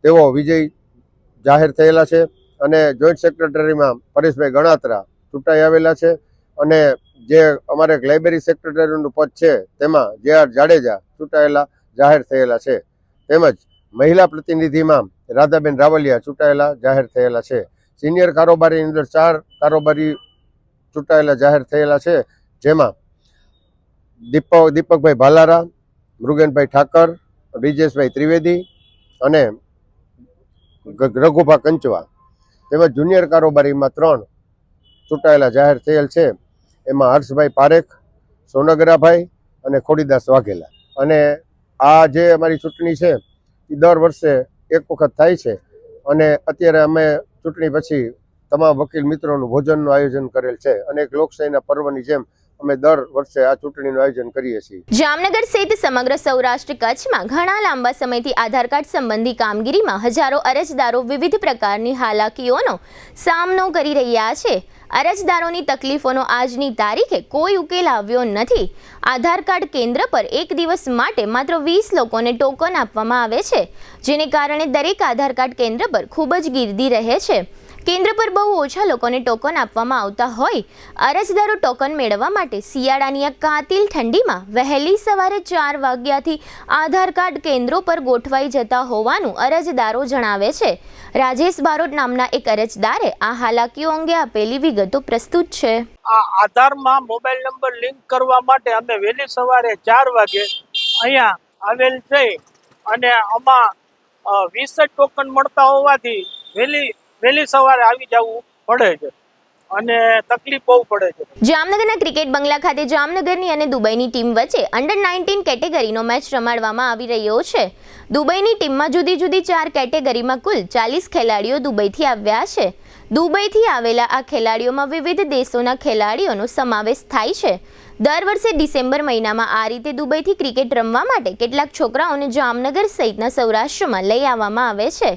તેઓ વિજય જાહેર થયેલા છે અને જોઈન્ટ સેક્રેટરીમાં પરેશભાઈ ગણાત્રા ચૂંટાઈ આવેલા છે અને જે અમારે લાઇબ્રેરી સેક્રેટરીનું પદ છે તેમાં જે.આર. જાડેજા ચૂંટાયેલા જાહેર થયેલા છે. તેમજ મહિલા પ્રતિનિધિમાં રાધાબેન રાવલિયા ચૂંટાયેલા જાહેર થયેલા છે. સિનિયર કારોબારીની અંદર 4 કારોબારી ચૂંટાયેલા જાહેર થયેલા છે, જેમાં દીપકભાઈ ભાલારા, મૃગેનભાઈ ઠાકર, બ્રિજેશભાઈ ત્રિવેદી અને રઘુભા કંચવા. તેમજ જુનિયર કારોબારીમાં 3 ચૂંટાયેલા જાહેર થયેલ છે. એમાં હર્ષભાઈ પારેખ, સોનગરાભાઈ અને ખોડીદાસ વાઘેલા. અને આ જે અમારી ચૂંટણી છે એ દર વર્ષે એક વખત થાય છે અને અત્યારે અમે ચૂંટણી પછી તમામ વકીલ મિત્રોનું ભોજનનું આયોજન કરેલ છે અને એક લોકશાહીના પર્વની જેમ અમે દર વર્ષે આ ચૂંટણીનું આયોજન કરીએ છીએ. જામનગર સહિત સમગ્ર સૌરાષ્ટ્ર કચ્છમાં ઘણા લાંબા સમયથી આધાર કાર્ડ સંબંધી કામગીરીમાં હજારો અરજદારો વિવિધ પ્રકારની હાલાકીઓનો સામનો કરી રહ્યા છે. અરજદારોની તકલીફોનો આજની તારીખે કોઈ ઉકેલ આવ્યો નથી. આધાર કાર્ડ કેન્દ્ર પર એક દિવસ માટે માત્ર 20 લોકોને ટોકન આપવામાં આવે છે, જેને કારણે દરેક આધાર કાર્ડ કેન્દ્ર પર ખૂબ જ ગીર્દી રહે છે. કેન્દ્ર પર બહુ ઓછા લોકોને ટોકન આપવામાં આવતા હોય અરજદારો ટોકન મેળવવા માટે શિયાળાની આ કાતિલ ઠંડીમાં વહેલી સવારે 4 વાગ્યાથી આધાર કાર્ડ કેન્દ્રો પર ગોઠવાઈ જતા હોવાનું અરજદારો જણાવે છે. રાજેશ બારોટ નામના એક અરજદારે આ હાલાકીઓ અંગે આપેલી વિગતો પ્રસ્તુત છે. આ આધારમાં મોબાઈલ નંબર લિંક કરવા માટે અમે વહેલી સવારે 4 વાગે અહીંયા આવેલ છે અને આમાં 20 ટોકન મળતા હોવાથી વહેલી સવારે આવી જવું પડે છે અને તકલીફ બહુ પડે છે. જામનગરના ક્રિકેટ બંગલા ખાતે જામનગરની અને દુબઈની ટીમ વચ્ચે અંડર-19 કેટેગરીનો મેચ રમાડવામાં આવી રહ્યો છે. દુબઈની ટીમમાં જુદી જુદી 4 કેટેગરીમાં કુલ 40 ખેલાડીઓ દુબઈથી આવ્યા છે. દુબઈથી આવેલા આ ખેલાડીઓમાં વિવિધ દેશોના ખેલાડીઓનો સમાવેશ થાય છે. દર વર્ષે ડિસેમ્બર મહિનામાં આ રીતે દુબઈથી ક્રિકેટ રમવા માટે કેટલાક છોકરાઓને જામનગર સહિતના સૌરાષ્ટ્રમાં લઈ આવવામાં આવે છે.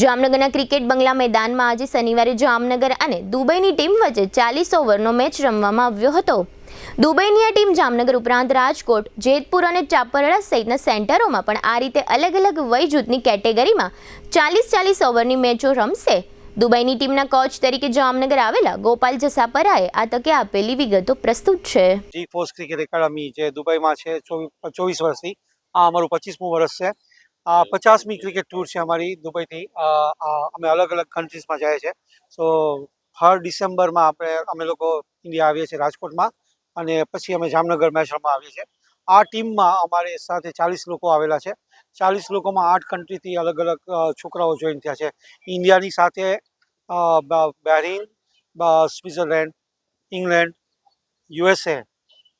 જામનગરના ક્રિકેટ બંગલા મેદાનમાં આજે શનિવારે જામનગર અને દુબઈની ટીમ વચ્ચે 40 ઓવરનો મેચ રમવામાં આવ્યો હતો. દુબઈની આ ટીમ જામનગર ઉપરાંત રાજકોટ, જેતપુર અને ચાપરડા સહિતના સેન્ટરોમાં પણ આ રીતે અલગ અલગ વય જૂથની કેટેગરીમાં 40 ઓવરની મેચો રમશે. દુબઈની ટીમના કોચ તરીકે જામનગર આવેલા ગોપાલ જસાપરાએ આ તકે આપેલી વિગતો પ્રસ્તુત છે. જી ફોર્સ ક્રિકેટ એકેડમી જે દુબઈમાં છે 24 વર્ષથી, આ અમારું 25મું વર્ષ છે. આ 50મી ક્રિકેટ ટૂર છે અમારી દુબઈથી. અમે અલગ અલગ કન્ટ્રીઝમાં જાય છે. સો હર ડિસેમ્બરમાં અમે લોકો ઇન્ડિયા આવીએ છીએ રાજકોટમાં, અને પછી અમે જામનગર મેચ રમવા આવીએ છીએ. આ ટીમમાં અમારી સાથે 40 લોકો આવેલા છે. 40 લોકોમાં 8 કન્ટ્રીથી અલગ અલગ છોકરાઓ જોઈન થયા છે. ઇન્ડિયાની સાથે Bahrain, Switzerland, England, USA,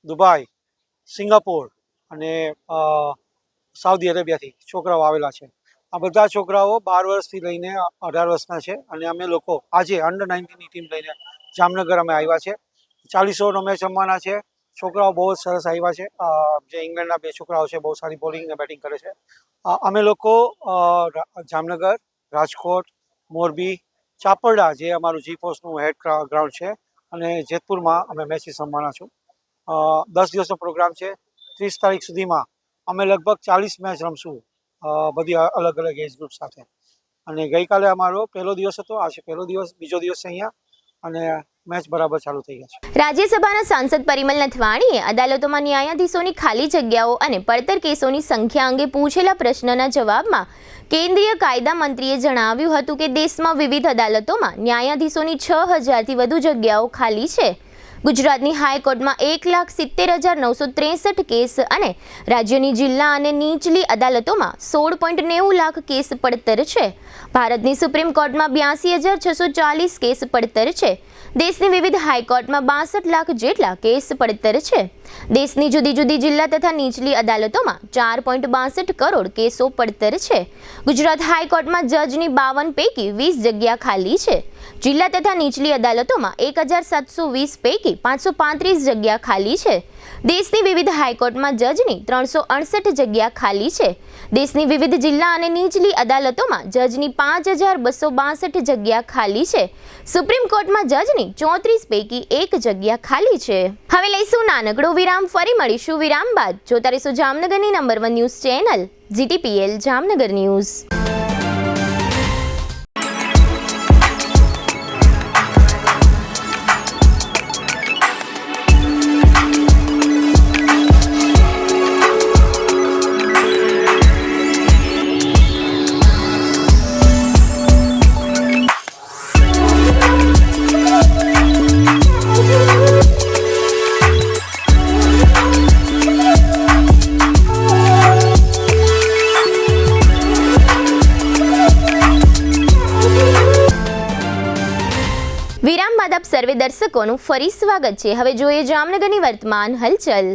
Dubai, Singapore અને સાઉદી અરેબિયાથી છોકરાઓ આવેલા છે. આ બધા છોકરાઓ 12 વર્ષથી લઈને 18 વર્ષના છે, અને અમે લોકો આજે અંડર 19ની ટીમ લઈને જામનગર અમે આવ્યા છે. 40 ઓવરનો મેચ રમવાના છે. છોકરાઓ બહુ જ સરસ આવ્યા છે. જે ઇંગ્લેન્ડના 2 છોકરાઓ છે, બહુ સારી બોલિંગ અને બેટિંગ કરે છે. અમે લોકો જામનગર, રાજકોટ, મોરબી, ચાપરડા જે અમારું જી ફોર્સનું હેડ ગ્રાઉન્ડ છે, અને જેતપુરમાં અમે મેચીસ રમવાના છું. 10 દિવસનો પ્રોગ્રામ છે. 30 તારીખ સુધીમાં અમે લગભગ 40 મેચ રમશું, બધી અલગ અલગ એજ ગ્રુપ સાથે. અને ગઈકાલે અમારો પહેલો દિવસ હતો, આજે પહેલો દિવસ, બીજો દિવસ છે અહીંયા, અને મેચ બરાબર ચાલુ થઈ ગયા છે. રાજ્યસભાના સાંસદ પરિમલ નથવાણીએ અદાલતોમાં ન્યાયાધીશોની ખાલી જગ્યાઓ અને પડતર કેસોની સંખ્યા અંગે પૂછેલા પ્રશ્નના જવાબમાં કેન્દ્રીય કાયદા મંત્રીએ જણાવ્યું હતું કે દેશમાં વિવિધ અદાલતોમાં ન્યાયાધીશોની 6000થી વધુ જગ્યાઓ ખાલી છે. ગુજરાતની હાઈકોર્ટમાં 1,70,963 કેસ અને રાજ્યની જિલ્લા અને નીચલી અદાલતોમાં 16.90 લાખ કેસ પડતર છે. ભારતની સુપ્રીમ કોર્ટમાં 82,640 કેસ પડતર છે. દેશની વિવિધ હાઈકોર્ટમાં 62 લાખ જેટલા કેસ પડતર છે. દેશની જુદી જુદી જિલ્લા તથા નીચલી અદાલતોમાં 4.62 કરોડ કેસો પડતર છે. ગુજરાત હાઈકોર્ટમાં જજની 52 પૈકી 20 જગ્યા ખાલી છે. જિલ્લા તથા નીચલી અદાલતોમાં 1,720 પૈકી 535 જગ્યા ખાલી છે. દેશની વિવિધ હાઈકોર્ટમાં જજની 368 જગ્યા ખાલી છે. દેશની વિવિધ જિલ્લા અને નીચલી અદાલતોમાં જજની 5,262 જગ્યા ખાલી છે. સુપ્રીમ કોર્ટમાં જજની 34 પૈકી 1 જગ્યા ખાલી છે. હવે લઈશું નાનકડો વિરામ, ફરી મળીશું વિરામ બાદ. જોતા રહીશું જામનગરની number 1 news channel GTPL Jamnagar news. વિરામ બાદ આપ સર્વે દર્શકોનું ફરી સ્વાગત છે. હવે જોઈએ જામનગરની વર્તમાન હલચલ.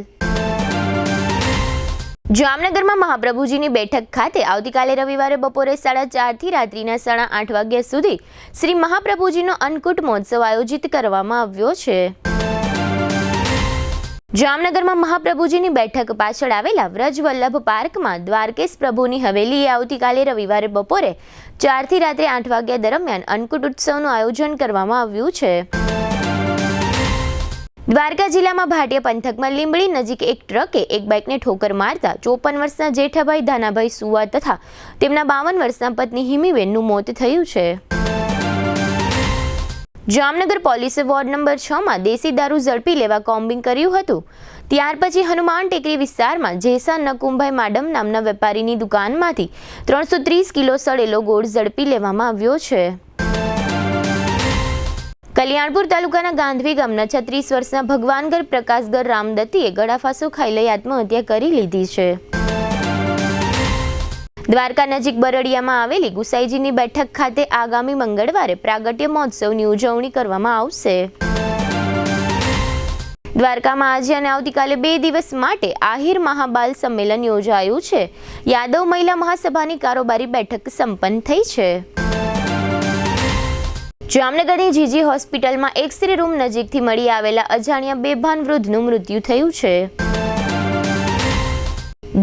જામનગરમાં મહાપ્રભુજીની બેઠક ખાતે આવતીકાલે રવિવારે બપોરે 4:30 થી રાત્રિના 8:30 વાગ્યા સુધી શ્રી મહાપ્રભુજીનો અન્નકૂટ મહોત્સવ આયોજિત કરવામાં આવ્યો છે. જામનગરમાં મહાપ્રભુજીની બેઠક પાછળ આવેલા વ્રજવલ્લભ પાર્કમાં દ્વારકેશ પ્રભુની હવેલીએ આવતીકાલે રવિવારે બપોરે 4 થી રાત્રે 8 વાગ્યા દરમિયાન અન્નકૂટ ઉત્સવનું આયોજન કરવામાં આવ્યું છે. દ્વારકા જિલ્લામાં ભાટિયા પંથકમાં લીંબડી નજીક એક ટ્રકે એક બાઇકને ઠોકર મારતા 54 વર્ષના જેઠાભાઈ ધાનાભાઈ સુવા તથા તેમના 52 વર્ષના પત્ની હિમીબેનનું મોત થયું છે. જામનગર પોલીસે વોર્ડ નંબર 6માં દેશી દારૂ ઝડપી લેવા કોમ્બિંગ કર્યું હતું. ત્યાર પછી હનુમાન ટેકરી વિસ્તારમાં જેસા નકુમભાઈ માડમ નામના વેપારીની દુકાનમાંથી 330 કિલો સડેલો ગોળ ઝડપી લેવામાં આવ્યો છે. કલ્યાણપુર તાલુકાના ગાંધવી ગામના 36 વર્ષના ભગવાનગર પ્રકાશગર રામદત્તીએ ગળાફાંસો ખાઈ લઈ આત્મહત્યા કરી લીધી છે. દ્વારકા નજીક બરડિયામાં આવેલી ગુસાઈજીની બેઠક ખાતે આગામી મંગળવારે પ્રાગટ્ય મહોત્સવની ઉજવણી કરવામાં આવશે. દ્વારકામાં આજે અને આવતીકાલે 2 દિવસ માટે આહિર મહાબાલ સંમેલન યોજાયું છે. યાદવ મહિલા મહાસભાની કારોબારી બેઠક સંપન્ન થઈ છે. જામનગરની જીજી હોસ્પિટલમાં એક્સ-રે રૂમ નજીકથી મળી આવેલા અજાણ્યા બેભાન વૃદ્ધનું મૃત્યુ થયું છે.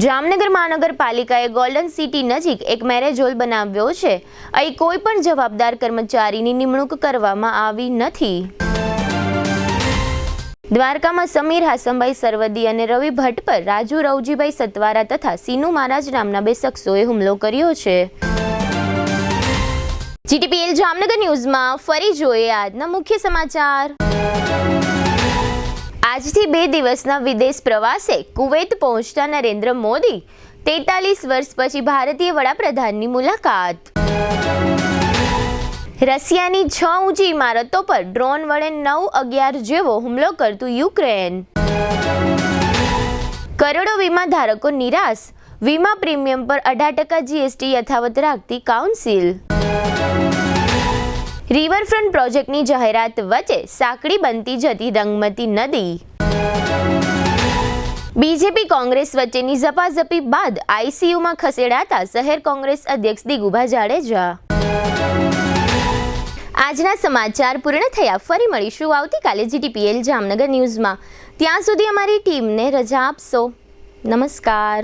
જામનગર મહાનગરપાલિકાએ ગોલ્ડન સિટી નજીક એક મેરેજ હોલ બનાવ્યો છે. અહીં કોઈ પણ જવાબદાર કર્મચારીની નિમણૂક કરવામાં આવી નથી. દ્વારકામાં સમીર હાસમભાઈ સરવદી અને રવિ ભટ્ટ પર રાજુ રવજીભાઈ સતવારા તથા સીનુ મહારાજ નામના 2 શખ્સોએ હુમલો કર્યો છે. જીટીપીએલ જામનગર ન્યૂઝમાં ફરી જોઈએ આજના મુખ્ય સમાચાર। આજથી 2 દિવસના વિદેશ પ્રવાસે કુવૈત પહોંચતા નરેન્દ્ર મોદી 43 વર્ષ પછી ભારતીય વડાપ્રધાનની મુલાકાત। રશિયાની 6 ઊંચી ઇમારતો પર ડ્રોન વડે 9/11 જેવો હુમલો કરતું યુક્રેન। કરોડો વીમા ધારકો નિરાશ, વીમા પ્રીમિયમ પર 18% જીએસટી યથાવત રાખતી કાઉન્સિલ। રિવરફ્રન્ટ પ્રોજેક્ટની જાહેરાત વચ્ચે સાંકડી બનતી જતી રંગમતી નદી। બીજેપી કોંગ્રેસ વચ્ચેની ઝપાઝપી બાદ આઈસીયુમાં ખસેડાતા શહેર કોંગ્રેસ અધ્યક્ષ દિગુભા જાડેજા। આજના સમાચાર પૂર્ણ થયા। ફરી મળીશું આવતીકાલે જીટીપીએલ જામનગર ન્યૂઝમાં। ત્યાં સુધી અમારી ટીમને રજા આપશો। નમસ્કાર।